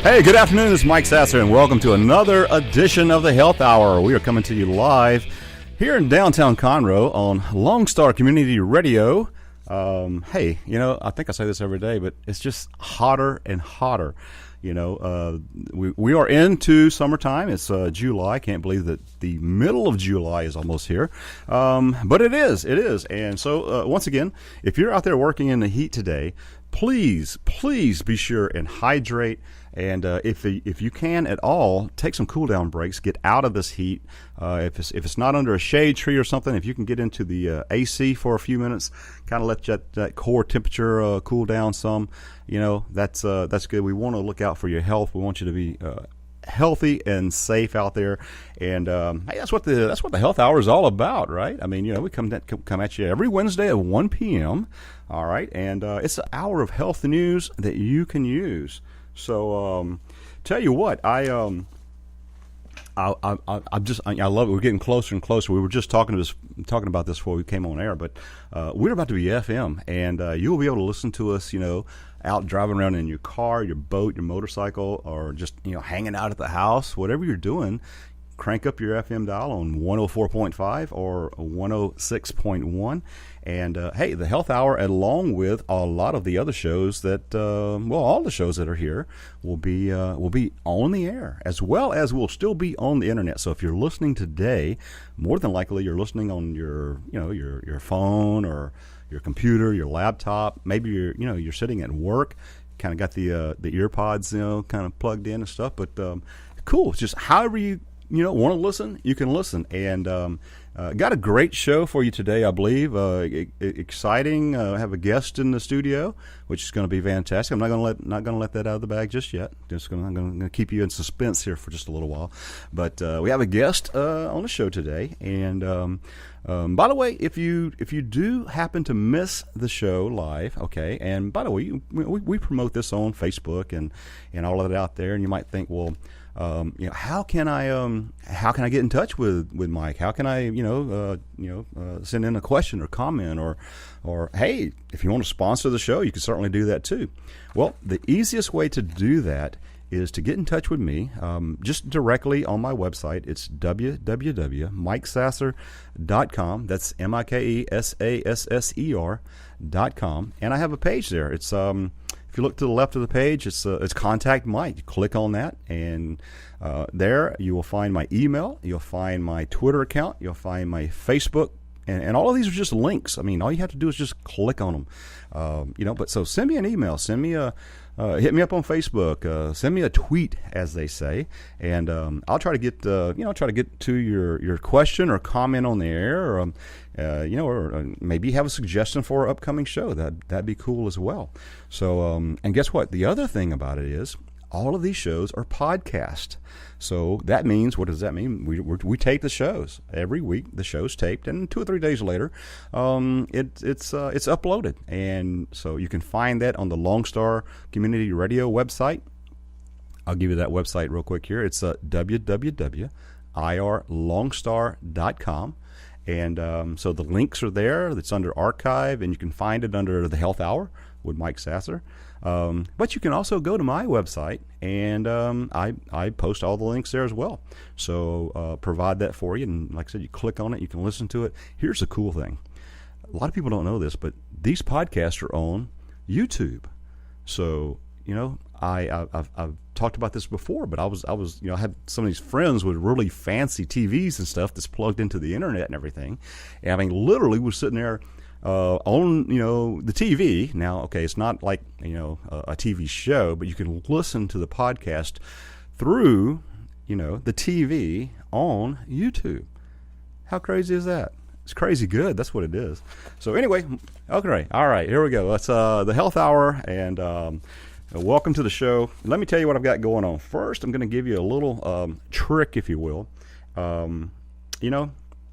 Hey, good afternoon. This is Mike Sasser, and welcome to another edition of the Health Hour. We are coming to you live here in downtown Conroe on Lone Star Community Radio. Hey, I think I say this every day, but it's just hotter and hotter. We are into summertime. It's July. Can't believe that the middle of July is almost here. But it is. And so, once again, if you're out there working in the heat today, please be sure and hydrate. And if you can at all, take some cool down breaks. Get out of this heat. If it's not under a shade tree or something, if you can get into the AC for a few minutes, kind of let that core temperature cool down some. That's good. We want to look out for your health. We want you to be healthy and safe out there. And hey, that's what the Health Hour is all about, right? I mean, we come at you every Wednesday at 1 p.m. All right, and it's an hour of health news that you can use. So, tell you what, I love it. We're getting closer and closer. We were just talking about this before we came on air, but we're about to be FM, and you'll be able to listen to us, out driving around in your car, your boat, your motorcycle, or just hanging out at the house, whatever you're doing. Crank up your FM dial on 104.5 or 106.1. And, hey, the Health Hour, along with a lot of the other shows that, all the shows that are here will be on the air, as well as will still be on the internet. So if you're listening today, more than likely you're listening on your phone or your computer, your laptop. Maybe you're sitting at work, kind of got the ear pods, kind of plugged in and stuff. But cool. It's just however you want to listen, you can listen. And got a great show for you today, I believe. Exciting. Have a guest in the studio, which is going to be fantastic. I'm not going to let that out of the bag just yet. I'm going to keep you in suspense here for just a little while. But we have a guest on the show today. And by the way, if you do happen to miss the show live, okay. And by the way, we promote this on Facebook and all of it out there. And you might think, well, how can I get in touch with Mike? How can I send in a question or comment or hey, if you want to sponsor the show, you can certainly do that too. Well, the easiest way to do that is to get in touch with me just directly on my website. It's www.mikesasser.com. That's MikeSasser.com, and I have a page there. It's if you look to the left of the page, it's Contact Mike. You click on that, and there you will find my email. You'll find my Twitter account. You'll find my Facebook, and all of these are just links. I mean, all you have to do is just click on them. But so send me an email. Send me hit me up on Facebook. Send me a tweet, as they say, and I'll try to get to your question or comment on the air, or maybe you have a suggestion for an upcoming show. That'd be cool as well. So and guess what? The other thing about it is all of these shows are podcast. So that means, what does that mean? We tape the shows every week. The show's taped, and 2 or 3 days later, it's uploaded, and so you can find that on the Lone Star Community Radio website. I'll give you that website real quick here. It's www.irlongstar.com. And so the links are there. It's under archive, and you can find it under the Health Hour with Mike Sasser. But you can also go to my website, and I post all the links there as well. So provide that for you. And like I said, you click on it, you can listen to it. Here's the cool thing. A lot of people don't know this, but these podcasts are on YouTube. So, I've talked about this before, but I had some of these friends with really fancy TVs and stuff that's plugged into the internet and everything. And I mean, literally was sitting there on the TV. Now, okay, it's not like a TV show, but you can listen to the podcast through the TV on YouTube. How crazy is that? It's crazy good. That's what it is. So anyway, okay, all right, here we go. That's the Health Hour, and welcome to the show. Let me tell you what I've got going on. First, I'm going to give you a little trick, if you will.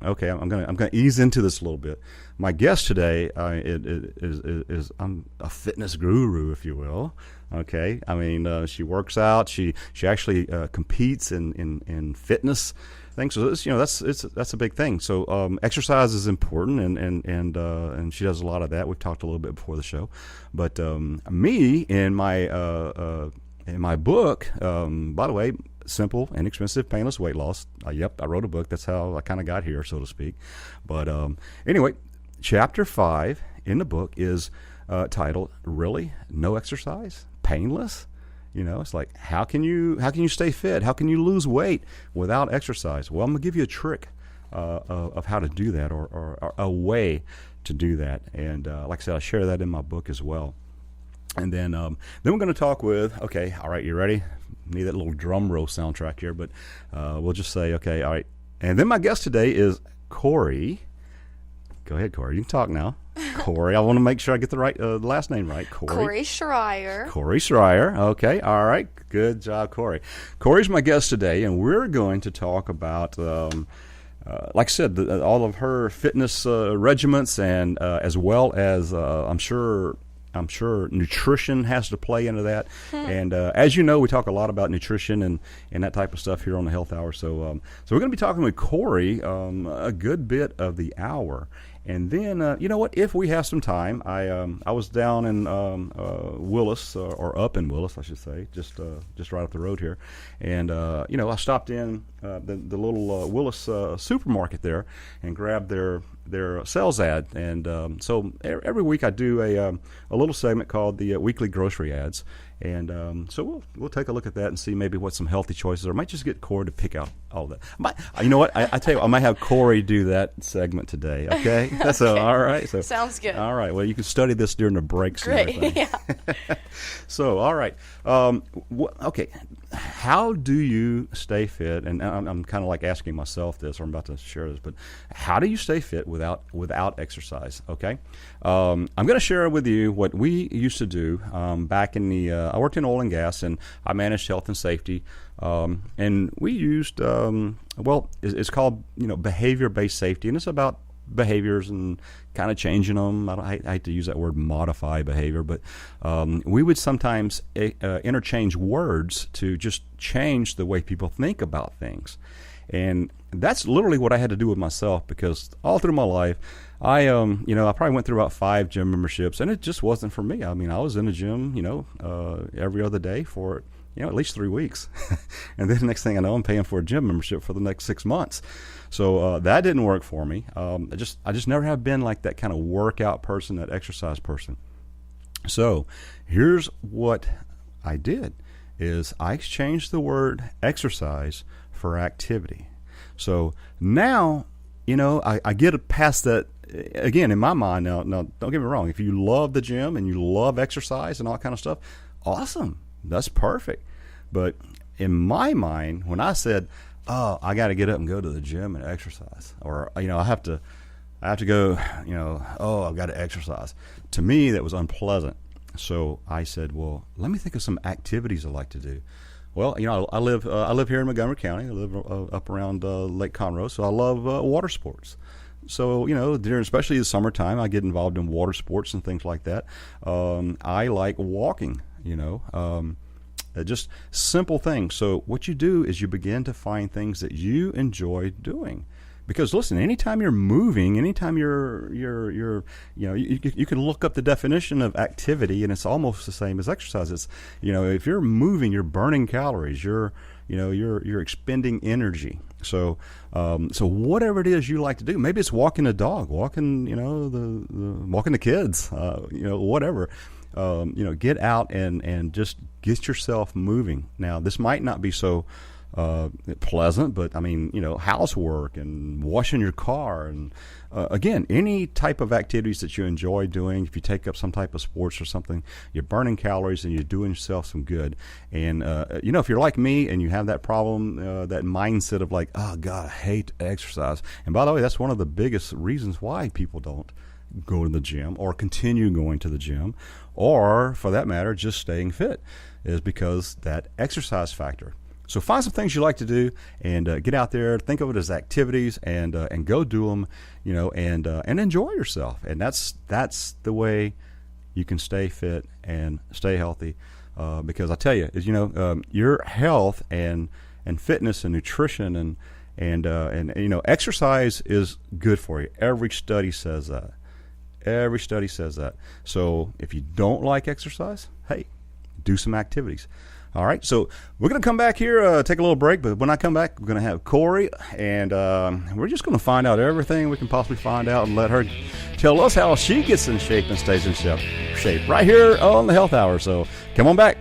Okay, I'm gonna ease into this a little bit. My guest today is I'm a fitness guru, if you will. Okay, I mean she works out. She actually competes in fitness things. So that's a big thing. So exercise is important, and she does a lot of that. We've talked a little bit before the show, but me in my in my book, by the way, Simple, Inexpensive, Painless Weight Loss. Yep, I wrote a book. That's how I kind of got here, so to speak. But anyway, chapter 5 in the book is titled, Really? No Exercise? Painless? It's like, how can you stay fit? How can you lose weight without exercise? Well, I'm going to give you a trick of how to do that, or a way to do that. And like I said, I share that in my book as well. And then we're going to talk with, okay, all right, you ready? Need that little drum roll soundtrack here, but we'll just say, okay, all right. And then my guest today is Cori. Go ahead, Cori. You can talk now. Cori, I want to make sure I get the right last name right. Cori Schrier. Cori Schrier. Okay, all right. Good job, Cori. Cori's my guest today, and we're going to talk about, like I said, all of her fitness regiments, and as well as I'm sure nutrition has to play into that. And as you know, we talk a lot about nutrition and that type of stuff here on the Health Hour. So we're going to be talking with Cori a good bit of the hour. And then, you know what, if we have some time, I was down in Willis, or up in Willis, I should say, just right up the road here. And, I stopped in the little Willis supermarket there and grabbed their sales ad. And so every week I do a little segment called the Weekly Grocery Ads. And so we'll take a look at that and see maybe what some healthy choices are. I might just get Cori to pick out all that. You know what? I tell you what, I might have Cori do that segment today. Okay? Okay. So all right. So sounds good. All right. Well, you can study this during the breaks. Great. Yeah. So all right. Okay. How do you stay fit? And I'm kind of like asking myself this, or I'm about to share this, but how do you stay fit without exercise? Okay. I'm going to share with you what we used to do back in the. I worked in oil and gas, and I managed health and safety. And we used it's called behavior-based safety, and it's about behaviors and kind of changing them. I hate to use that word, modify behavior, but we would sometimes interchange words to just change the way people think about things. And that's literally what I had to do with myself, because all through my life, I probably went through about 5 gym memberships, and it just wasn't for me. I mean, I was in a gym, every other day for at least 3 weeks. And then the next thing I know, I'm paying for a gym membership for the next 6 months. So that didn't work for me. I just never have been like that kind of workout person, that exercise person. So here's what I did, is I exchanged the word exercise for activity. So now, I get past that. Again, in my mind, now, don't get me wrong. If you love the gym and you love exercise and all that kind of stuff, awesome. That's perfect. But in my mind, when I said, "Oh, I got to get up and go to the gym and exercise," or I have to go, "Oh, I've got to exercise," to me that was unpleasant. So I said, "Well, let me think of some activities I like to do." Well, I live here in Montgomery County. I live up around Lake Conroe, so I love water sports. So, especially the summertime, I get involved in water sports and things like that. I like walking, just simple things. So what you do is you begin to find things that you enjoy doing. Because listen, anytime you're moving, anytime you can look up the definition of activity, and it's almost the same as exercise. It's, if you're moving, you're burning calories, you're expending energy. So whatever it is you like to do, maybe it's walking a dog, walking the kids, whatever. Get out and just get yourself moving. Now, this might not be so pleasant, but I mean, housework and washing your car, and again, any type of activities that you enjoy doing. If you take up some type of sports or something, you're burning calories and you're doing yourself some good. And if you're like me and you have that problem, that mindset of like, oh God, I hate exercise. And by the way, that's one of the biggest reasons why people don't go to the gym or continue going to the gym, or for that matter, just staying fit, is because that exercise factor. So find some things you like to do and get out there. Think of it as activities and go do them, and enjoy yourself. And that's the way you can stay fit and stay healthy. Because I tell you, your health and fitness and nutrition and exercise is good for you. Every study says that. Every study says that. So if you don't like exercise, hey, do some activities. All right, so we're going to come back here, take a little break, but when I come back, we're going to have Cori, and we're just going to find out everything we can possibly find out and let her tell us how she gets in shape and stays in shape right here on the Health Hour. So come on back.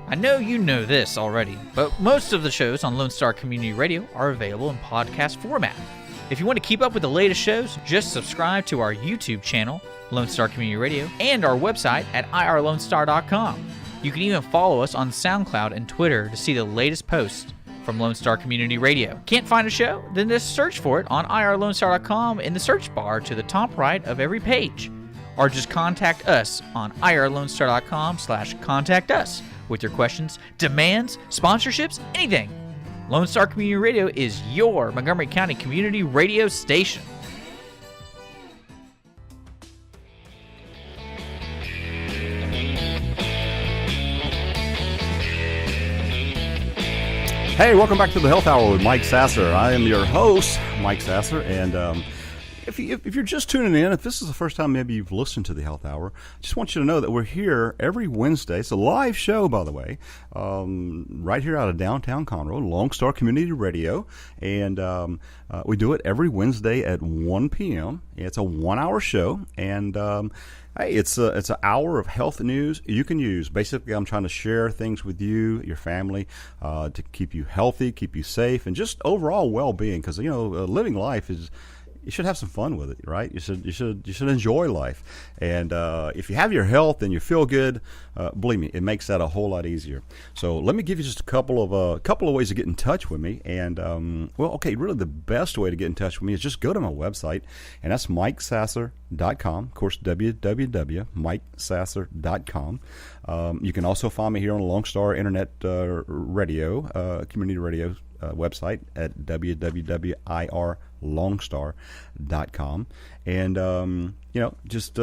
I know you know this already, but most of the shows on Lone Star Community Radio are available in podcast format. If you want to keep up with the latest shows, just subscribe to our YouTube channel, Lone Star Community Radio, and our website at irlonestar.com. You can even follow us on SoundCloud and Twitter to see the latest posts from Lone Star Community Radio. Can't find a show? Then just search for it on irlonestar.com in the search bar to the top right of every page. Or just contact us on irlonestar.com/contact us with your questions, demands, sponsorships, anything. Lone Star Community Radio is your Montgomery County community radio station. Hey, welcome back to the Health Hour with Mike Sasser. I am your host, Mike Sasser, and if you're just tuning in, if this is the first time maybe you've listened to the Health Hour, I just want you to know that we're here every Wednesday. It's a live show, by the way, right here out of downtown Conroe, Lone Star Community Radio, and we do it every Wednesday at 1 p.m. It's a 1-hour show, and hey, it's an hour of health news you can use. Basically, I'm trying to share things with you, your family, to keep you healthy, keep you safe, and just overall well-being. Because living life is. You should have some fun with it, right? You should enjoy life, and if you have your health and you feel good, believe me, it makes that a whole lot easier. So let me give you just a couple of ways to get in touch with me, and really the best way to get in touch with me is just go to my website, and that's MikeSasser.com. Of course, www.MikeSasser.com. You can also find me here on the Lone Star Internet Radio, community radio website at www.irlonestar.com, and just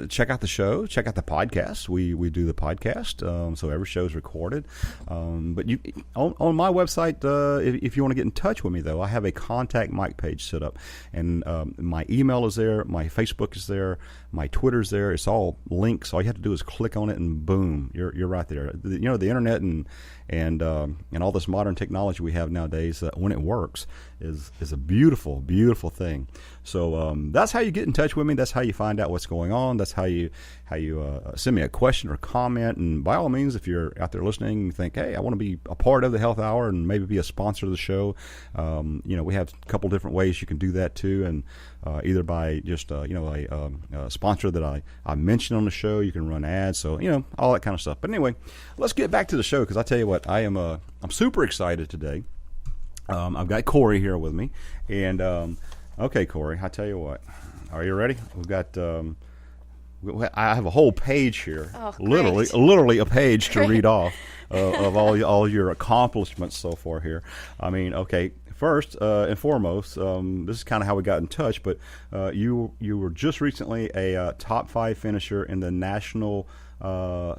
check out the show, check out the podcast. We do the podcast, so every show is recorded. But you on my website, if you want to get in touch with me, though, I have a contact Mike page set up, and my email is there, my Facebook is there, my Twitter's there. It's all linked, so all you have to do is click on it, and boom, you're right there. The internet and all this modern technology we have nowadays, when it works, is a beautiful, beautiful thing. So that's how you get in touch with me. That's how you find out what's going on. That's how you send me a question or comment. And by all means, if you're out there listening and you think, hey, I want to be a part of the Health Hour and maybe be a sponsor of the show, we have a couple different ways you can do that too. And either by just a sponsor that I mentioned on the show, you can run ads. So all that kind of stuff. But anyway, let's get back to the show, because I tell you what, I'm super excited today. I've got Cori here with me, and okay, Cori, I tell you what. Are you ready? We've got. I have a whole page here, literally a page to read off of all your accomplishments so far here. I mean, okay. First and foremost, this is kind of how we got in touch. But you were just recently a top 5 finisher in the National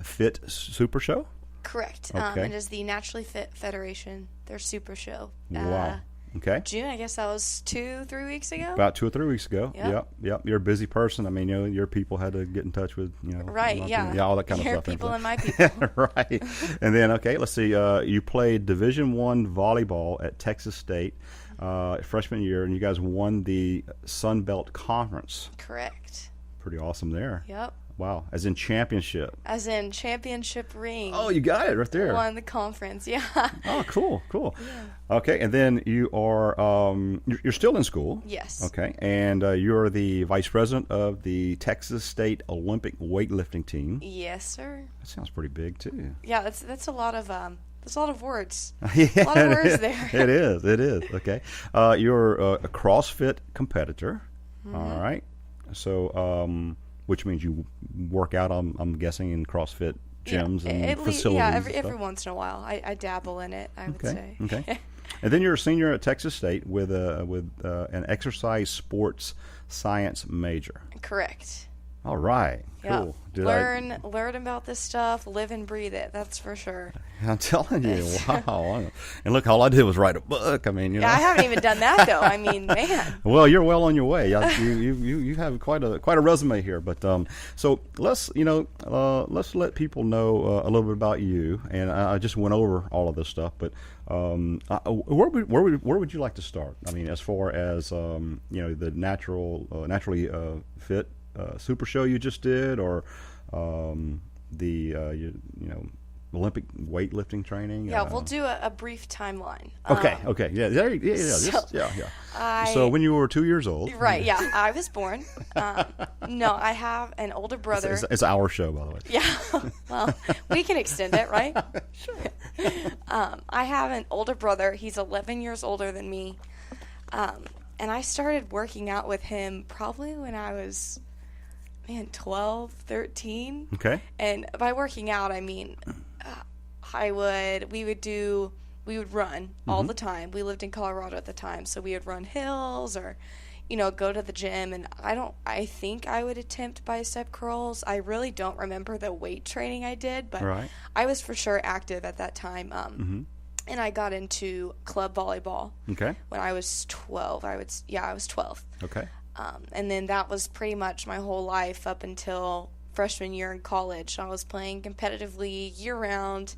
Fit Super Show. Correct. Okay. It is the Naturally Fit Federation, their super show. Wow. Okay. June, I guess that was 2-3 weeks ago. About 2 or 3 weeks ago. Yep. You're a busy person. I mean, your people had to get in touch with, Right, yeah. All that kind Your of stuff. Your people and my people. Right. And then, okay, let's see. You played Division I volleyball at Texas State freshman year, and you guys won the Sun Belt Conference. Correct. Pretty awesome there. Yep. Wow. As in championship. As in championship ring. Oh, you got it right there. Won the conference, yeah. Oh, cool. Yeah. Okay, and then you are you're still in school. Yes. Okay, and you're the vice president of the Texas State Olympic weightlifting team. Yes, sir. That sounds pretty big too. Yeah, that's a lot of words. Yeah, a lot of words there. It is. Okay, you're a CrossFit competitor. Mm-hmm. All right. So, which means you work out, I'm guessing, in CrossFit gyms and facilities. Yeah, every once in a while, I dabble in it, I would say. Okay. And then you're a senior at Texas State with an exercise sports science major. Correct. All right. Yeah. Cool. Learn about this stuff, live and breathe it. That's for sure. I'm telling you, wow. And look, all I did was write a book. I mean, you know. Yeah, I haven't even done that though. I mean, man. Well, you're well on your way. You have quite a resume here. But so let's let people know a little bit about you. And I just went over all of this stuff, but where would you like to start? I mean, as far as the naturally fit super show you just did, or Olympic weightlifting training. Yeah, we'll do a brief timeline. Okay. So when you were 2 years old. Right. Yeah, I was born. No, I have an older brother. It's our show, by the way. Yeah. Well, we can extend it, right? Sure. I have an older brother. He's 11 years older than me. And I started working out with him probably when I was, 12, 13. Okay. And by working out, I mean, we would run all the time. We lived in Colorado at the time, so we would run hills or, go to the gym. And I think I would attempt bicep curls. I really don't remember the weight training I did, but right. I was for sure active at that time. And I got into club volleyball. Okay. When I was 12. I was 12. Okay. And then that was pretty much my whole life up until freshman year in college. I was playing competitively year-round,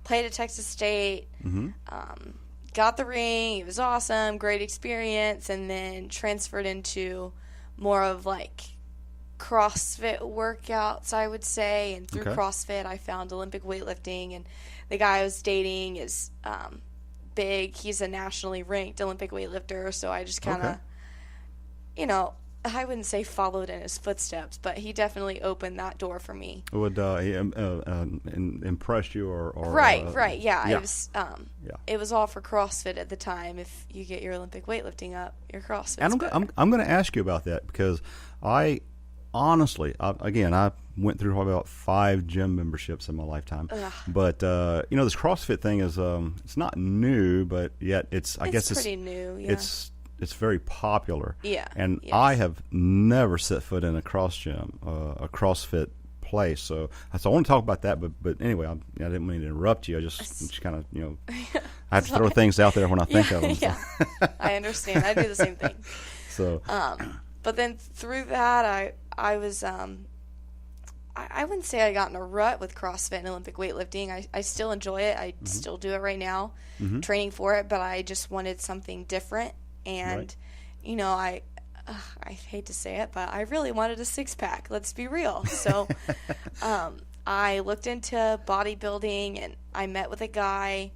played at Texas State, got the ring. It was awesome, great experience, and then transferred into more of like CrossFit workouts, I would say. And through CrossFit, I found Olympic weightlifting, and the guy I was dating is big. He's a nationally ranked Olympic weightlifter, so I just kind of, I wouldn't say followed in his footsteps, but he definitely opened that door for me. Would he impress you or right, yeah. Yeah. It was all for CrossFit at the time. If you get your Olympic weightlifting up, your CrossFit. And I'm going to ask you about that, because I honestly, I went through probably about 5 gym memberships in my lifetime. Ugh. But this CrossFit thing is it's not new, but yet it's pretty new. Yeah. It's very popular. Yeah. And yes. I have never set foot in a CrossFit place. So I want to talk about that. But anyway, I didn't mean to interrupt you. I just kind of I have to throw things out there when I think of them. Yeah. I understand. I do the same thing. So. But then through that, I was I wouldn't say I got in a rut with CrossFit and Olympic weightlifting. I still enjoy it. I still do it right now, training for it. But I just wanted something different. And, I hate to say it, but I really wanted a 6-pack. Let's be real. So I looked into bodybuilding, and I met with a guy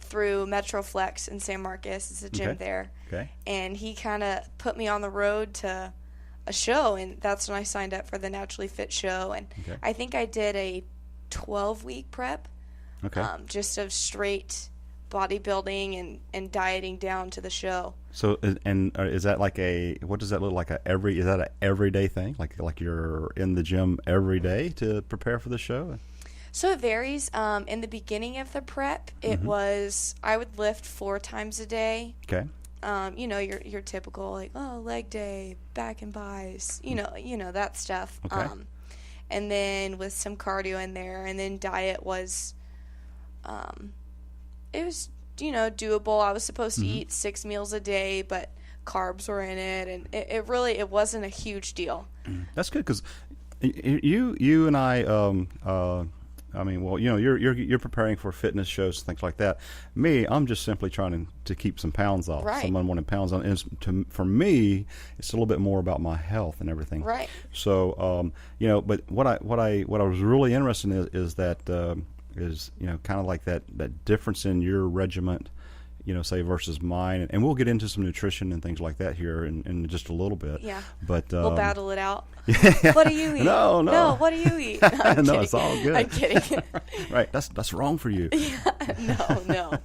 through Metroflex in San Marcos. It's a gym there. Okay. And he kind of put me on the road to a show, and that's when I signed up for the Naturally Fit show. And I think I did a 12-week prep, just of straight bodybuilding and dieting down to the show. So, and is that what does that look like? Is that an everyday thing? Like you're in the gym every day to prepare for the show? So it varies. In the beginning of the prep, it was, I would lift 4 times a day. Okay. Your typical leg day, back and buys, that stuff. Okay. And then with some cardio in there, and then diet was, it was, doable. I was supposed to eat 6 meals a day, but carbs were in it, and it wasn't a huge deal. That's good, because you and I, you're preparing for fitness shows and things like that. Me, I'm just simply trying to keep some pounds off. Right. Some unwanted pounds on. And for me, it's a little bit more about my health and everything. Right. So, but what I was really interested in is that kind of like that difference in your regiment, say versus mine, and we'll get into some nutrition and things like that here in just a little bit. Yeah. But we'll battle it out. Yeah. What do you eat? No. What do you eat? No, no, it's all good. I'm kidding. Right. That's wrong for you. Yeah. No.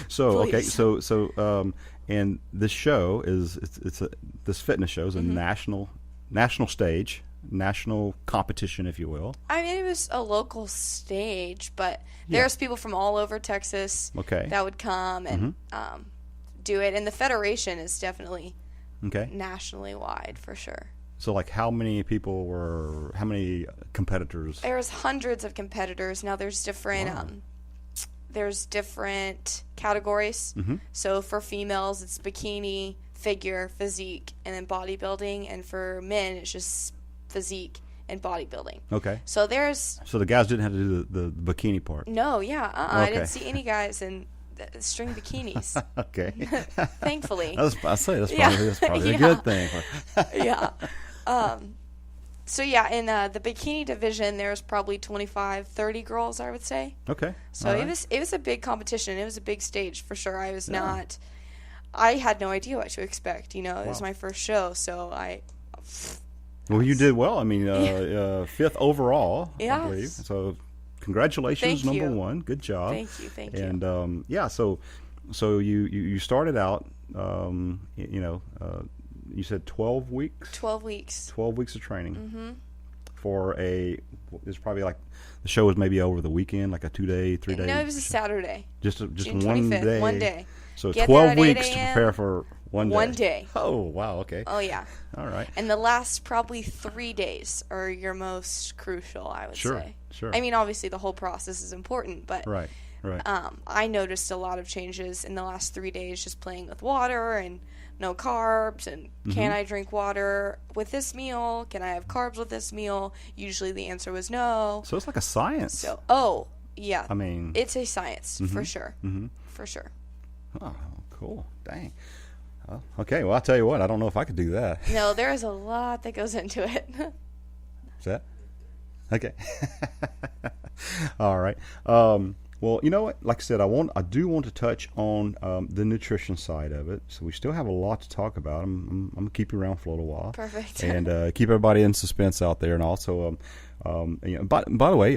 So Please. okay. So and this show this fitness show is a national stage. National competition, if you will. I mean, it was a local stage, but there's people from all over Texas that would come and do it. And the federation is definitely nationally wide, for sure. So like how many competitors? There's hundreds of competitors. Now there's different categories. So for females, it's bikini, figure, physique, and then bodybuilding. And for men, it's just physique and bodybuilding. Okay. So the guys didn't have to do the bikini part. No, yeah. Okay. I didn't see any guys in string bikinis. Okay. Thankfully. That's probably a good thing. Yeah. So yeah, in the bikini division, there's probably 25, 30 girls, I would say. Okay. So it was a big competition. It was a big stage for sure. I had no idea what to expect. It was my first show, so Well, you did well. I mean, 5th overall, I believe. So congratulations, Thank you. number 1. Good job. Thank you. And so you started out, you said 12 weeks? 12 weeks. 12 weeks of training. For it's probably like the show was maybe over the weekend, like a 2-day, 3-day. No, it was a Saturday. Just June one 25th, day. one day. So Get 12 there at weeks 8 to a.m. prepare for one day. One day. Oh, wow, okay. Oh, yeah. All right. And the last probably 3 days are your most crucial, I would say. Sure. I mean, obviously the whole process is important, but Right. I noticed a lot of changes in the last 3 days just playing with water and no carbs and can I drink water with this meal? Can I have carbs with this meal? Usually the answer was no. So it's like a science. So, yeah. I mean, it's a science for sure. For sure. Oh, cool. Dang. Okay, well, I'll tell you what, I don't know if I could do that. No, there is a lot that goes into it. Is that? Okay. All right. Well, you know what? Like I said, I do want to touch on the nutrition side of it. So we still have a lot to talk about. I'm going to keep you around for a little while. Perfect. And keep everybody in suspense out there. And also, by the way,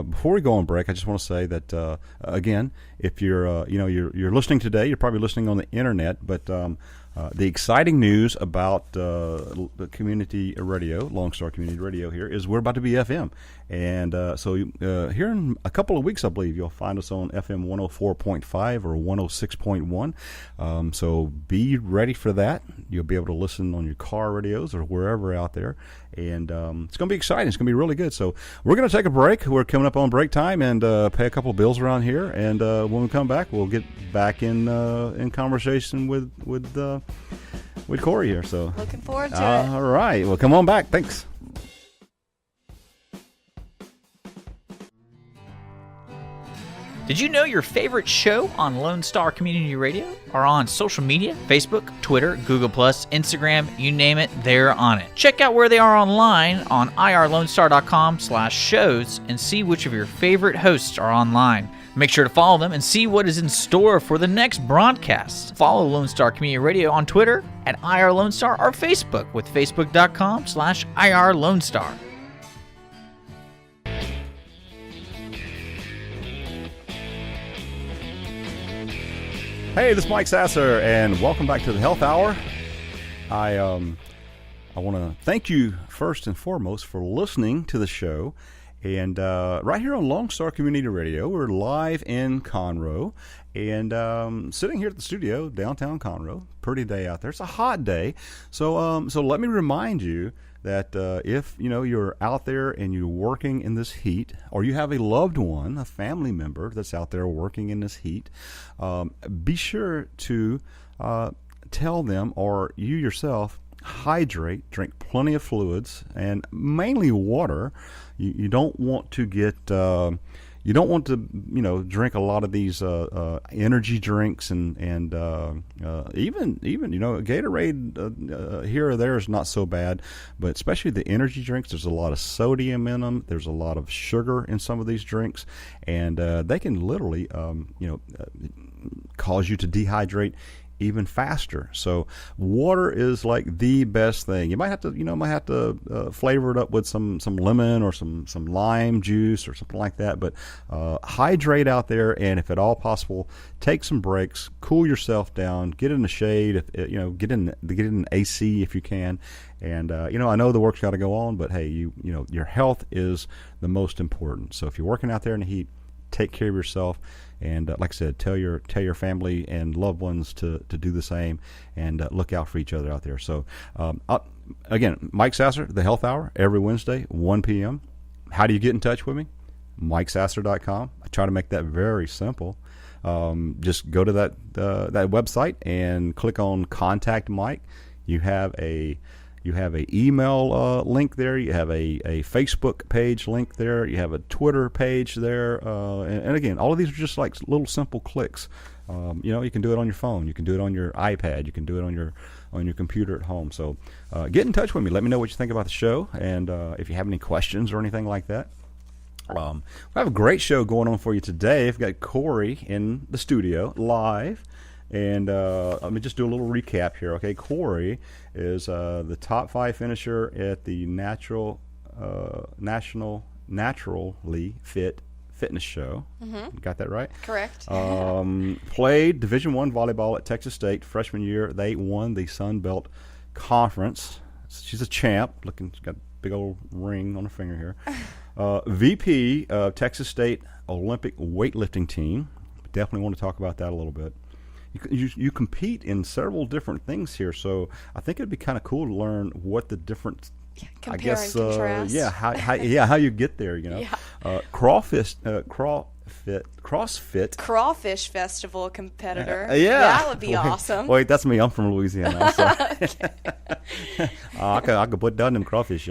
before we go on break, I just want to say that again, if you're you're listening today, you're probably listening on the internet, but the exciting news about the community radio, Lone Star Community Radio here, is we're about to be FM. And so here in a couple of weeks, I believe, you'll find us on FM 104.5 or 106.1. So be ready for that. You'll be able to listen on your car radios or wherever out there. And it's going to be exciting. It's going to be really good. So we're going to take a break. We're coming up on break time and pay a couple of bills around here. And when we come back, we'll get back in conversation with Cori here. So looking forward to it. All right. Well, come on back. Thanks. Did you know your favorite show on Lone Star Community Radio are on social media? Facebook, Twitter, Google+, Instagram, you name it, they're on it. Check out where they are online on irlonestar.com/shows and see which of your favorite hosts are online. Make sure to follow them and see what is in store for the next broadcast. Follow Lone Star Community Radio on Twitter at irlonestar or Facebook with facebook.com/irlonestar. Hey, this is Mike Sasser, and welcome back to the Health Hour. I want to thank you first and foremost for listening to the show. And right here on Lone Star Community Radio, we're live in Conroe, and sitting here at the studio, downtown Conroe. Pretty day out there. It's a hot day, so let me remind you that if you're out there and you're working in this heat, or you have a loved one, a family member that's out there working in this heat, be sure to tell them, or you yourself, hydrate, drink plenty of fluids, and mainly water. You don't want to get you don't want to drink a lot of these energy drinks and even Gatorade here or there is not so bad, but especially the energy drinks, there's a lot of sodium in them, there's a lot of sugar in some of these drinks, and they can literally cause you to dehydrate even faster. So water is like the best thing. You might have to flavor it up with some lemon or some lime juice or something like that, but hydrate out there, and if at all possible, take some breaks, cool yourself down, get in the shade, get in AC if you can. And I know the work's got to go on, but hey, your health is the most important. So if you're working out there in the heat, take care of yourself. And like I said, tell your family and loved ones to do the same, and look out for each other out there. So Again, Mike Sasser, the Health Hour, every Wednesday, 1 p.m. How do you get in touch with me? MikeSasser.com. I try to make that very simple. Just go to that website and click on Contact Mike. You have a email link there. You have a Facebook page link there. You have a Twitter page there. And again, all of these are just like little simple clicks. You can do it on your phone. You can do it on your iPad. You can do it on your computer at home. So get in touch with me. Let me know what you think about the show, and if you have any questions or anything like that. We have a great show going on for you today. I've got Cori in the studio live. And let me just do a little recap here. Okay, Cori is the top 5 finisher at the National Naturally Fit Fitness Show. Mm-hmm. Got that right? Correct. Played Division I volleyball at Texas State freshman year. They won the Sun Belt Conference. She's a champ. She's got a big old ring on her finger here. VP of Texas State Olympic weightlifting team. Definitely want to talk about that a little bit. You compete in several different things here, so I think it'd be kind of cool to learn what the different, compare and contrast. How you get there, CrossFit Crawfish Festival competitor. That would be awesome. Wait, that's me. I'm from Louisiana. So. I could put down them crawfish,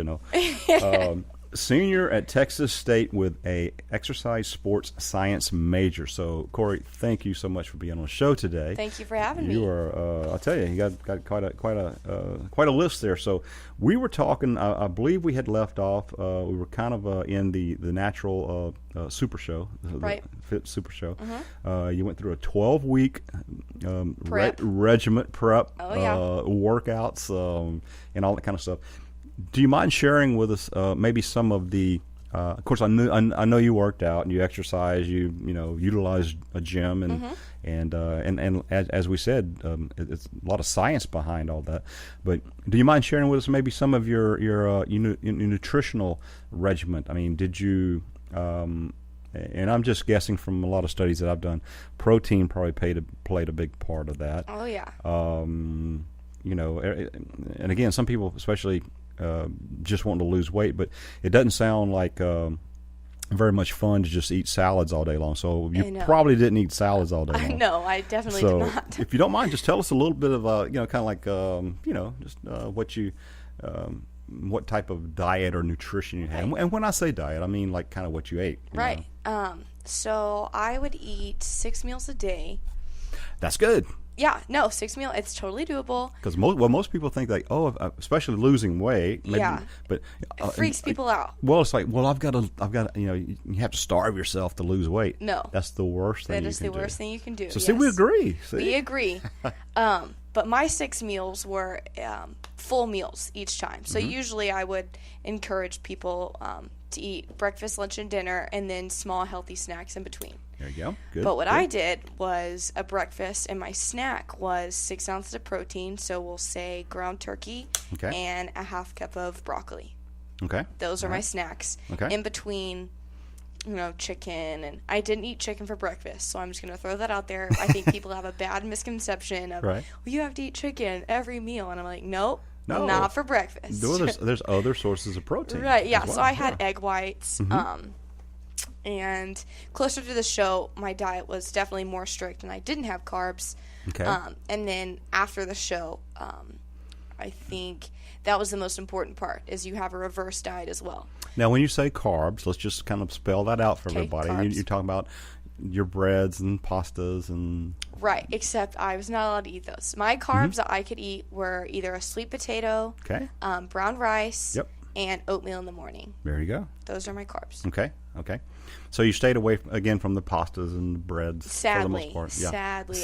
Senior at Texas State with a exercise sports science major. So, Cori, thank you so much for being on the show today. Thank you for having me. You are, I'll tell you, you got quite a list there. So, we were talking. I believe we had left off. We were kind of in the natural super show, right? The Fit Super Show. Mm-hmm. You went through a 12-week regiment prep, workouts, and all that kind of stuff. Do you mind sharing with us maybe some of the? Of course, I know you worked out and you exercise. You utilize a gym and as we said, it's a lot of science behind all that. But do you mind sharing with us maybe some of your nutritional regimen? I mean, did you? And I'm just guessing from a lot of studies that I've done, protein probably played a big part of that. Oh yeah. And again, some people, especially. Just wanting to lose weight, but it doesn't sound like very much fun to just eat salads all day long. So you probably didn't eat salads all day long. No, I definitely did not. If you don't mind, just tell us a little bit of kind of like what type of diet or nutrition you had. And when I say diet, I mean like kind of what you ate. Right. So I would eat 6 meals a day. That's good. Yeah, no, 6 meals. It's totally doable. Because most people think like, especially losing weight. Maybe, but it freaks people out. Well, it's like, I've got to, you have to starve yourself to lose weight. No, that's the worst thing. That is the worst thing you can do. So see, we agree. We agree. But my 6 meals were full meals each time. So usually I would encourage people to eat breakfast, lunch, and dinner, and then small healthy snacks in between. There you go. Good. But what I did was a breakfast, and my snack was 6 ounces of protein. So we'll say ground turkey and a half cup of broccoli. Okay. Those are my snacks. Okay. In between, chicken, and I didn't eat chicken for breakfast, so I'm just going to throw that out there. I think people have a bad misconception of, well, you have to eat chicken every meal, and I'm like, nope. No, not for breakfast. There's other sources of protein. Right, yeah. Well. So I had egg whites. And closer to the show, my diet was definitely more strict, and I didn't have carbs. Okay. And then after the show, I think that was the most important part, is you have a reverse diet as well. Now, when you say carbs, let's just kind of spell that out for everybody. You're talking about your breads and pastas and... Right, except I was not allowed to eat those. My carbs that I could eat were either a sweet potato, brown rice, and oatmeal in the morning. There you go. Those are my carbs. Okay. So you stayed away, again, from the pastas and the breads for the most part. Sadly.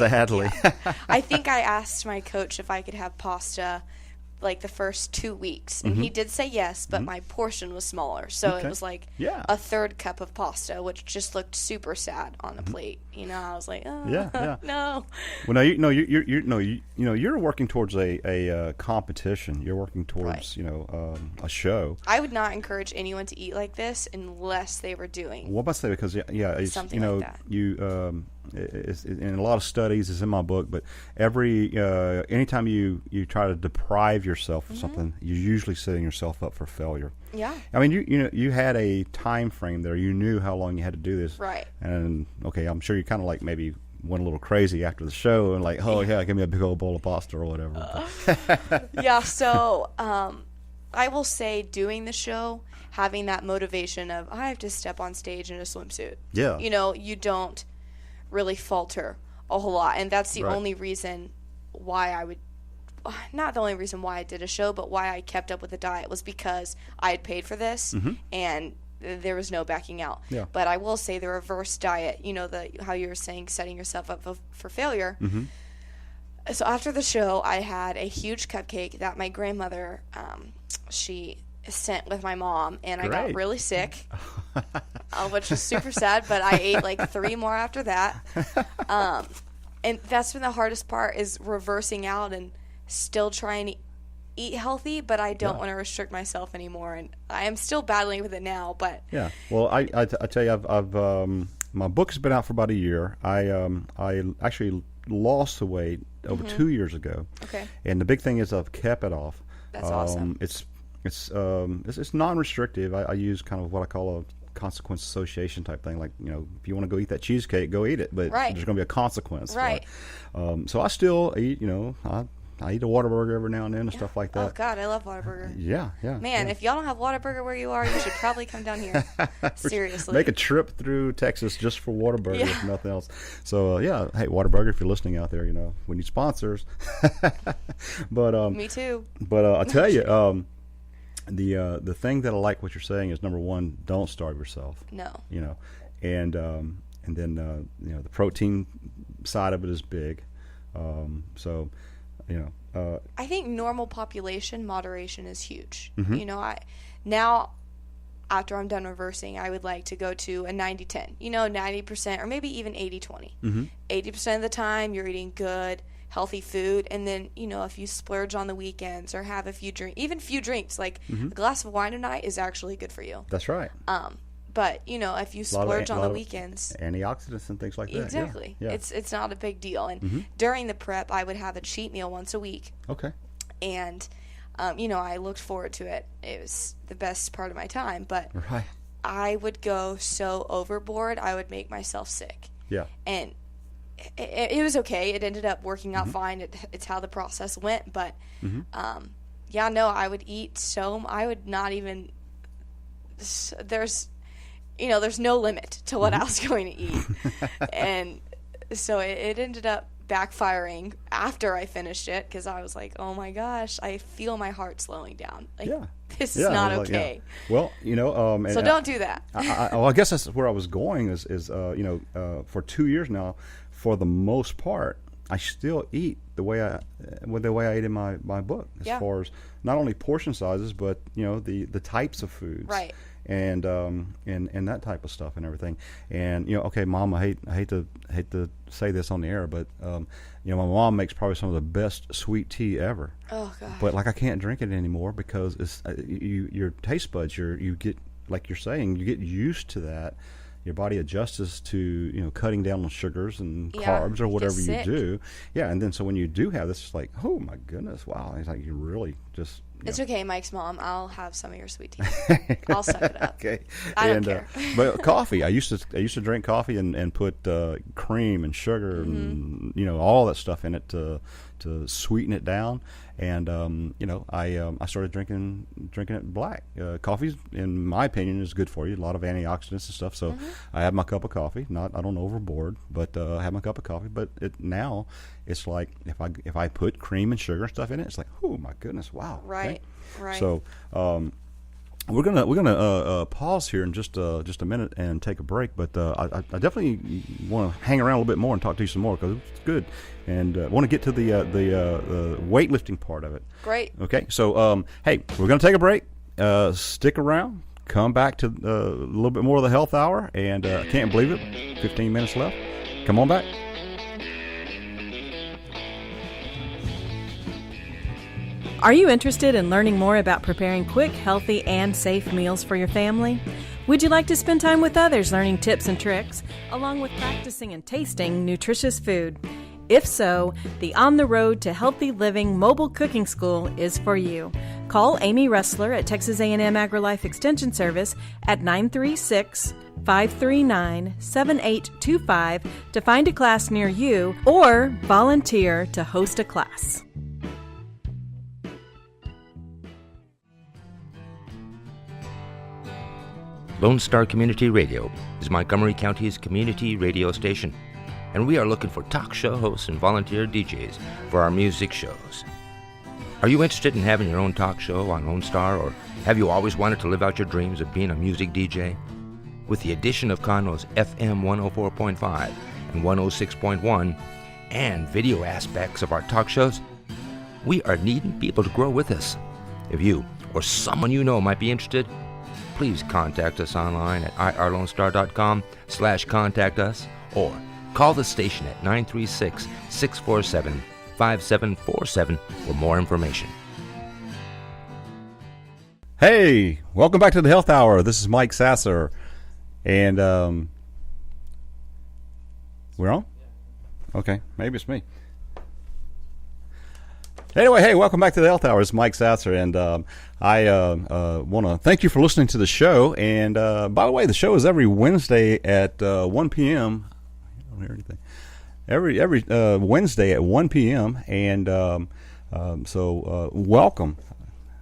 Yeah. I think I asked my coach if I could have pasta like the first 2 weeks, and he did say yes, but my portion was smaller, so it was like a third cup of pasta, which just looked super sad on a plate. I was like, no. Well, you're working towards a competition. You're working towards a show. I would not encourage anyone to eat like this unless they were doing. What about say, because it's, something like that. it's in a lot of studies, it's in my book, but anytime you try to deprive yourself of something, you're usually setting yourself up for failure. Yeah. I mean, you had a time frame there. You knew how long you had to do this. Right. And okay, I'm sure you kind of like maybe went a little crazy after the show and like, oh yeah, give me a big old bowl of pasta or whatever. Yeah. So I will say, doing the show, having that motivation of I have to step on stage in a swimsuit. Yeah. You don't really falter a whole lot, and that's the Right. only reason why not the only reason why I did a show, but why I kept up with the diet was because I had paid for this, and there was no backing out. Yeah. But I will say the reverse diet, how you were saying, setting yourself up for failure. So after the show, I had a huge cupcake that my grandmother, she sent with my mom, and I got Great. really sick, which was super sad, but I ate like 3 more after that. And that's been the hardest part, is reversing out and still trying to eat healthy, but I don't want to restrict myself anymore, and I am still battling with it now. But yeah, well, I tell you, I've my book has been out for about a year. I actually lost the weight over 2 years ago. Okay. And the big thing is I've kept it off. That's awesome. It's non-restrictive. I use kind of what I call a consequence association type thing. Like, if you want to go eat that cheesecake, go eat it, but Right. there's going to be a consequence. Right. So I still eat. I eat a Whataburger every now and then and stuff like that. Oh God, I love Whataburger. Yeah. Man, yeah. if y'all don't have Whataburger where you are, you should probably come down here. Seriously. Make a trip through Texas just for Whataburger, Yeah. if nothing else. So, hey, Whataburger, if you're listening out there, we need sponsors. But Me too. But I'll tell you, the thing that I like what you're saying is, number one, don't starve yourself. No. And then the protein side of it is big. I think normal population moderation is huge. Mm-hmm. Now, after I'm done reversing, I would like to go to a 90-10. 90%, or maybe even 80-20. 80% of the time, you're eating good, healthy food, and then, if you splurge on the weekends or have a few drinks, like a glass of wine a night is actually good for you. That's right. But, if you splurge on the weekends, antioxidants and things like that. exactly. Yeah. It's not a big deal. And during the prep, I would have a cheat meal once a week. Okay. And, I looked forward to it. It was the best part of my time. But Right. I would go so overboard, I would make myself sick. Yeah. And it was okay. It ended up working out fine. It's how the process went. But, I would eat so, I would not even, there's no limit to what I was going to eat. And so it ended up backfiring after I finished it, because I was like, oh my gosh, I feel my heart slowing down. Like, this is not okay. Well, So don't do that. I guess that's where I was going is for 2 years now, for the most part, I still eat the way I ate in my book, as far as not only portion sizes, but the types of foods. Right. And that type of stuff and everything. And okay, Mom, I hate to say this on the air, but my mom makes probably some of the best sweet tea ever. Oh God. But I can't drink it anymore because it's your taste buds. You get, like you're saying, you get used to that. Your body adjusts to cutting down on sugars and carbs or whatever you do. Yeah, and then so when you do have this, it's like, oh my goodness, wow! It's like you really just. It's okay, Mike's mom. I'll have some of your sweet tea. I'll suck it up. Okay. I don't care. But coffee, I used to drink coffee and put cream and sugar and all that stuff in it to sweeten it down. And I started drinking it black. Coffee, in my opinion, is good for you. A lot of antioxidants and stuff. So I have my cup of coffee. I don't overboard, but I have my cup of coffee. But now it's like if I put cream and sugar and stuff in it, it's like, oh my goodness, wow. Right. Okay? Right. So we're gonna pause here in just a minute and take a break. But I definitely want to hang around a little bit more and talk to you some more, because it's good, and want to get to the weightlifting part of it. Great. Okay. So hey, we're gonna take a break. Stick around. Come back to a little bit more of the health hour, and I can't believe it. 15 minutes left. Come on back. Are you interested in learning more about preparing quick, healthy, and safe meals for your family? Would you like to spend time with others learning tips and tricks? along with practicing and tasting nutritious food? If so, the On the Road to Healthy Living Mobile Cooking School is for you. Call Amy Ressler at Texas A&M AgriLife Extension Service at 936-539-7825 to find a class near you or volunteer to host a class. Lone Star Community Radio is Montgomery County's community radio station, and we are looking for talk show hosts and volunteer DJs for our music shows. Are you interested in having your own talk show on Lone Star, or have you always wanted to live out your dreams of being a music DJ? With the addition of Conroe's FM 104.5 and 106.1 and video aspects of our talk shows, we are needing people to grow with us. If you or someone you know might be interested, please contact us online at irlonestar.com/contact us, or call the station at 936-647-5747 for more information. Hey, welcome back to the Health Hour. This is Mike Sasser, and we're on? Okay, maybe it's me. Anyway, hey, welcome back to the Health Hour. It's Mike Sasser, and I want to thank you for listening to the show. And by the way, the show is every Wednesday at 1 p.m. I don't hear anything. Every Wednesday at 1 p.m. And so welcome.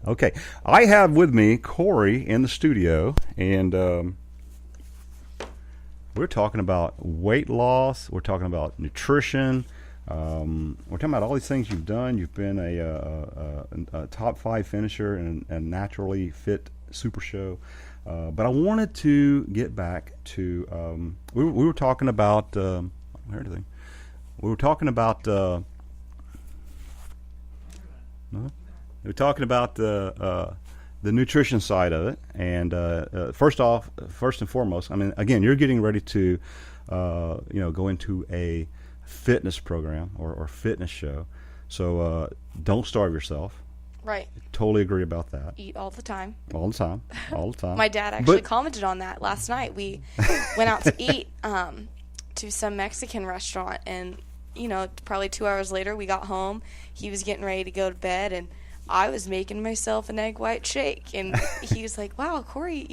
Okay, I have with me Cori in the studio, and we're talking about weight loss. We're talking about nutrition. We're talking about all these things you've done. You've been a top 5 finisher in a naturally fit super show. But I wanted to get back to we were talking about everything. We were talking about the nutrition side of it. And first and foremost, I mean, again, you're getting ready to go into a fitness program or fitness show, so don't starve yourself. Right. Totally agree about that. Eat all the time. All the time. My dad actually commented on that last night. We went out to eat to some Mexican restaurant, and probably 2 hours later we got home. He was getting ready to go to bed, and I was making myself an egg white shake, and he was like, "Wow, Cori,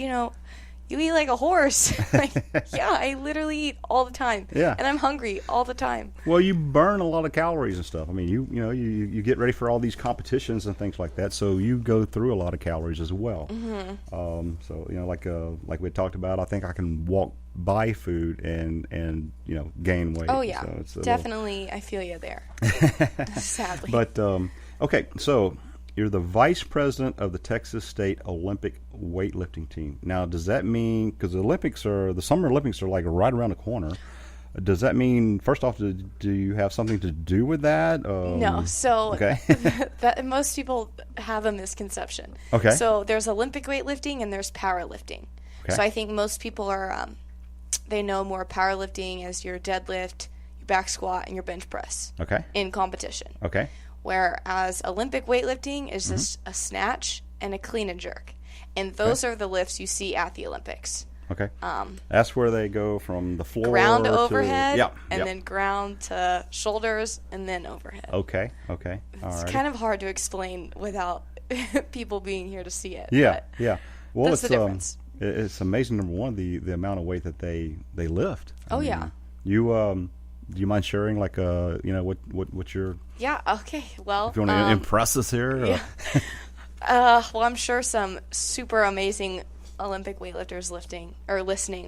you eat like a horse." Like, yeah, I literally eat all the time. Yeah. And I'm hungry all the time. Well, you burn a lot of calories and stuff. I mean, you get ready for all these competitions and things like that, so you go through a lot of calories as well. Mm-hmm. So like we talked about, I think I can walk by food and gain weight. Oh yeah, so it's definitely. I feel you there. Sadly. But okay, so you're the vice president of the Texas State Olympic weightlifting team. Now, does that mean, because the Summer Olympics are like right around the corner, does that mean, first off, do you have something to do with that? No. So okay. that most people have a misconception. Okay. So there's Olympic weightlifting and there's powerlifting. Okay. So I think most people are, they know more powerlifting as your deadlift, your back squat, and your bench press. Okay. In competition. Okay. Whereas Olympic weightlifting is just a snatch and a clean and jerk. And those are the lifts you see at the Olympics. Okay. That's where they go from the floor ground to overhead, and yep. then ground to shoulders, and then overhead. Okay. It's kind of hard to explain without people being here to see it. Yeah. Well, that's the difference. It's amazing, number one, the amount of weight that they lift. I mean, yeah. Do you mind sharing, like, what your... Yeah, okay, well... If you want to impress us here? Yeah. Well, I'm sure some super amazing Olympic weightlifters listening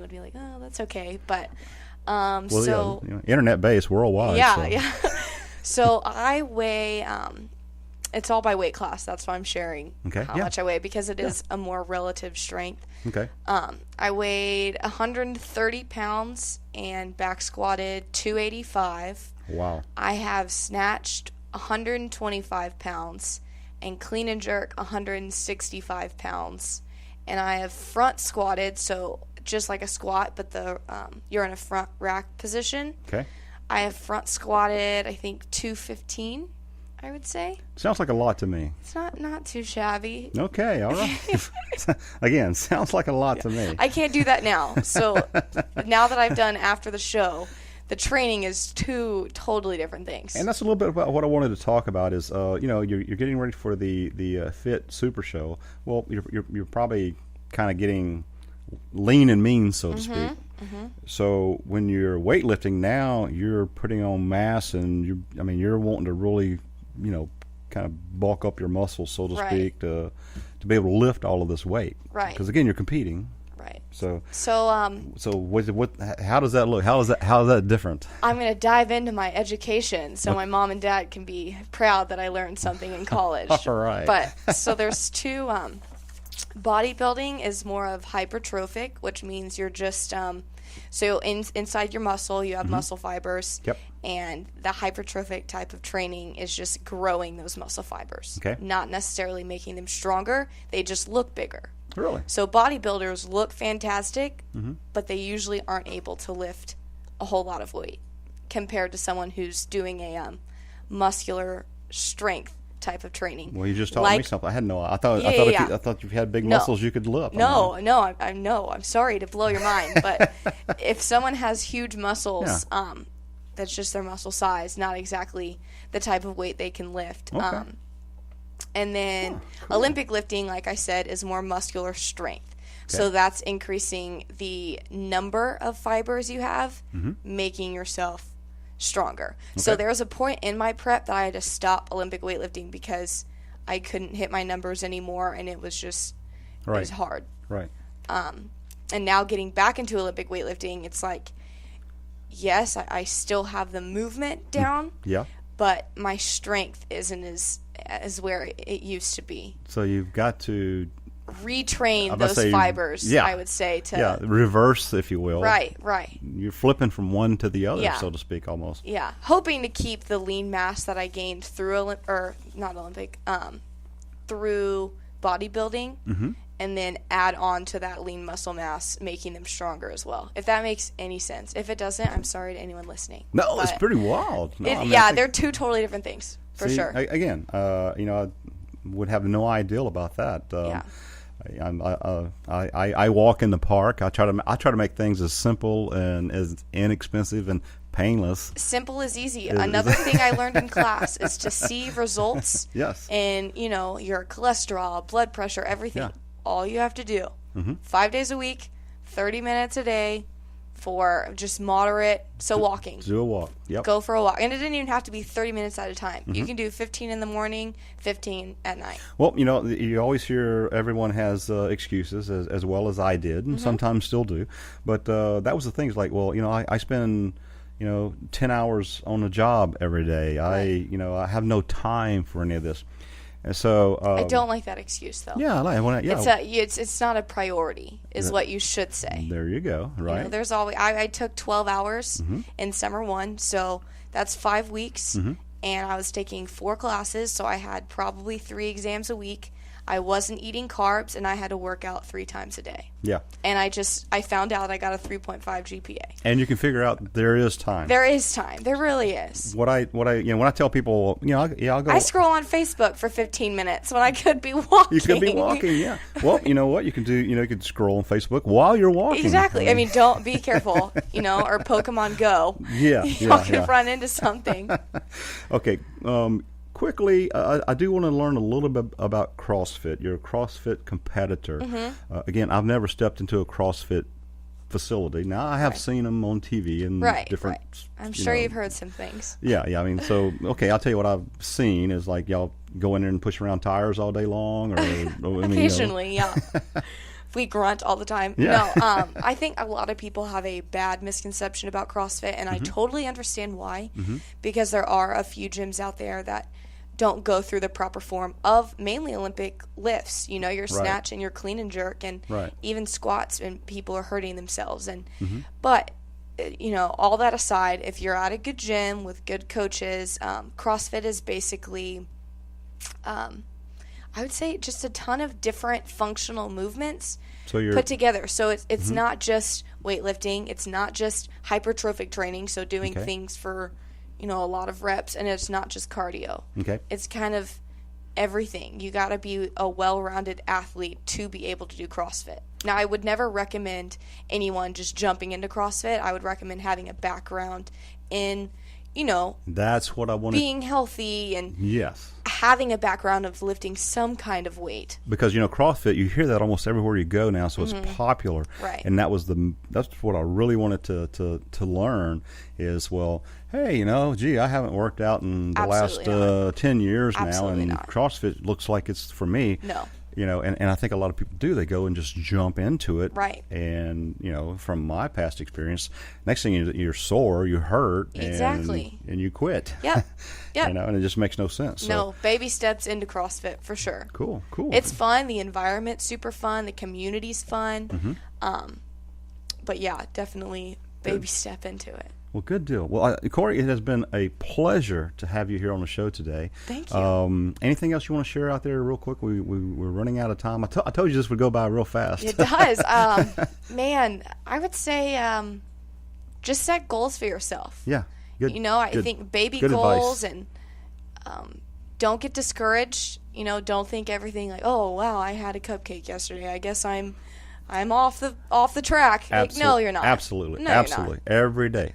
would be like, oh, that's okay, but... internet-based, worldwide. Yeah. So I weigh... it's all by weight class. That's why I'm sharing how much I weigh, because it is a more relative strength. Okay. I weighed 130 pounds and back squatted 285. Wow. I have snatched 125 pounds and clean and jerk 165 pounds. And I have front squatted, so just like a squat, but you're in a front rack position. Okay. I have front squatted, I think, 215. I would say. Sounds like a lot to me. It's not too shabby. Okay, all right. Again, sounds like a lot to me. I can't do that now. So now that I've done after the show, the training is two totally different things. And that's a little bit about what I wanted to talk about is, you're getting ready for the Fit Super Show. Well, you're probably kind of getting lean and mean, so to speak. Mm-hmm. So when you're weightlifting now, you're putting on mass, and you're wanting to really, kind of bulk up your muscles, so to speak, to be able to lift all of this weight. Right. Because again, you're competing. Right. So what? How does that look? How is that different? I'm going to dive into my education, so my mom and dad can be proud that I learned something in college. All right. But so there's two. Bodybuilding is more of hypertrophic, which means you're just inside your muscle you have muscle fibers. Yep. And the hypertrophic type of training is just growing those muscle fibers. Okay. Not necessarily making them stronger. They just look bigger. Really? So bodybuilders look fantastic, but they usually aren't able to lift a whole lot of weight compared to someone who's doing a muscular strength type of training. Well, you just taught me something. I had no. I thought you had big muscles you could lift. I'm sorry to blow your mind, but if someone has huge muscles, that's just their muscle size, not exactly the type of weight they can lift. Okay. And then cool. Olympic lifting, like I said, is more muscular strength. Okay. So that's increasing the number of fibers you have, making yourself stronger. Okay. So there was a point in my prep that I had to stop Olympic weightlifting because I couldn't hit my numbers anymore, and it was just it was hard. Right. And now getting back into Olympic weightlifting, it's like, yes, I still have the movement down. Yeah. But my strength isn't as where it used to be. So you've got to retrain those fibers, I would say. Reverse, if you will. Right. You're flipping from one to the other, so to speak, almost. Yeah. Hoping to keep the lean mass that I gained through through bodybuilding, and then add on to that lean muscle mass, making them stronger as well. If that makes any sense. If it doesn't, I'm sorry to anyone listening. No, it's pretty wild. No, they're two totally different things, for sure. Again, I would have no idea about that. I walk in the park. I try to make things as simple and as inexpensive and painless. Simple is easy. Another thing I learned in class is to see results. Yes. In your cholesterol, blood pressure, everything. Yeah. All you have to do, 5 days a week, 30 minutes a day, for just moderate. So walking. Do a walk. Yep. Go for a walk, and it didn't even have to be 30 minutes at a time. You can do 15 in the morning, 15 at night. Well, you always hear everyone has excuses, as well as I did, and sometimes still do. But that was the thing. It's like, well, I spend 10 hours on a job every day. Right. I have no time for any of this. And so I don't like that excuse, though. Yeah, it's not a priority, is what you should say. There you go. Right. There's always I took 12 hours in summer 1, so that's 5 weeks, and I was taking 4 classes, so I had probably 3 exams a week. I wasn't eating carbs, and I had to work out 3 times a day. Yeah. And I found out I got a 3.5 GPA. And you can figure out there is time. There is time. There really is. When I tell people, I'll go. I scroll on Facebook for 15 minutes when I could be walking. You could be walking, yeah. Well, you know what? You can do, you can scroll on Facebook while you're walking. Exactly. I mean, don't be careful, or Pokemon Go. Yeah. Y'all could run into something. Okay. Quickly, I do want to learn a little bit about CrossFit. You're a CrossFit competitor. Again, I've never stepped into a CrossFit facility. Now, I have seen them on TV and different. Right. I'm sure you've heard some things. Yeah. I mean, so okay, I'll tell you what I've seen is like y'all go in there and push around tires all day long, or occasionally, yeah. We grunt all the time. Yeah. No, I think a lot of people have a bad misconception about CrossFit, and I totally understand why, because there are a few gyms out there that don't go through the proper form of mainly Olympic lifts. Your snatch and your clean and jerk, and even squats, and people are hurting themselves. And but all that aside, if you're at a good gym with good coaches, CrossFit is basically, I would say, just a ton of different functional movements put together. So it's not just weightlifting. It's not just hypertrophic training. So doing things for a lot of reps, and it's not just cardio. Okay. It's kind of everything. You got to be a well-rounded athlete to be able to do CrossFit. Now, I would never recommend anyone just jumping into CrossFit. I would recommend having a background in, that's what I wanted. Being healthy and yes, having a background of lifting some kind of weight. Because CrossFit, you hear that almost everywhere you go now, so it's popular. Right. And that's what I really wanted to learn is, well, hey, I haven't worked out in the Absolutely last 10 years Absolutely now, and not. CrossFit looks like it's for me. No. And I think a lot of people do. They go and just jump into it. Right. And, from my past experience, next thing you're sore, you hurt. Exactly. And you quit. Yep. Yep. And it just makes no sense. So. No, baby steps into CrossFit for sure. Cool. It's fun. The environment's super fun. The community's fun. But yeah, definitely baby step into it. Well, good deal. Well, Cori, it has been a pleasure to have you here on the show today. Thank you. Anything else you want to share out there real quick? We're running out of time. I told you this would go by real fast. It does. Man, I would say just set goals for yourself. Yeah. Good. I think baby good goals advice. and don't get discouraged. Don't think everything like, oh, wow, I had a cupcake yesterday. I guess I'm off the track. Like, no, you're not. Absolutely. No, Absolutely. you're not. Every day.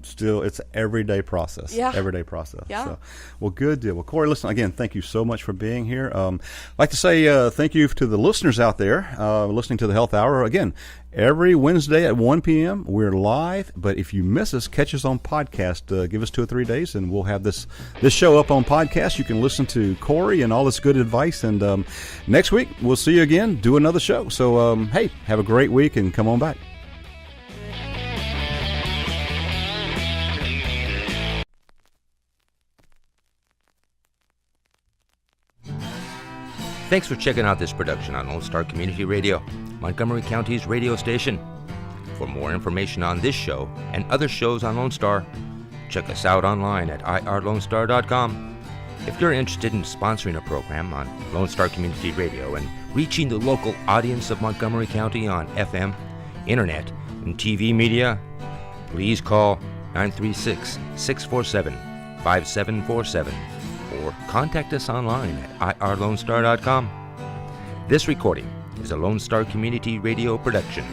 It's an everyday process. Yeah. Everyday process. Yeah. So, well, good deal. Well, Cori, listen, again, thank you so much for being here. I'd like to say thank you to the listeners out there listening to the Health Hour. Again, every Wednesday at 1 p.m., we're live. But if you miss us, catch us on podcast. Give us 2 or 3 days, and we'll have this show up on podcast. You can listen to Cori and all this good advice. And next week, we'll see you again, do another show. So, hey, have a great week, and come on back. Thanks for checking out this production on Lone Star Community Radio, Montgomery County's radio station. For more information on this show and other shows on Lone Star, check us out online at irlonestar.com. If you're interested in sponsoring a program on Lone Star Community Radio and reaching the local audience of Montgomery County on FM, internet, and TV media, please call 936-647-5747 or contact us online at irlonestar.com. This recording is a Lone Star Community Radio production,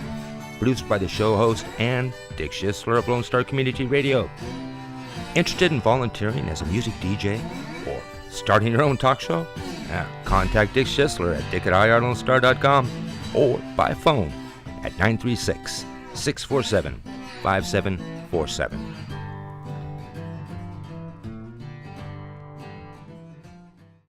produced by the show host and Dick Schisler of Lone Star Community Radio. Interested in volunteering as a music DJ or starting your own talk show? Contact Dick Schisler at dick@irlonestar.com or by phone at 936-647-5747.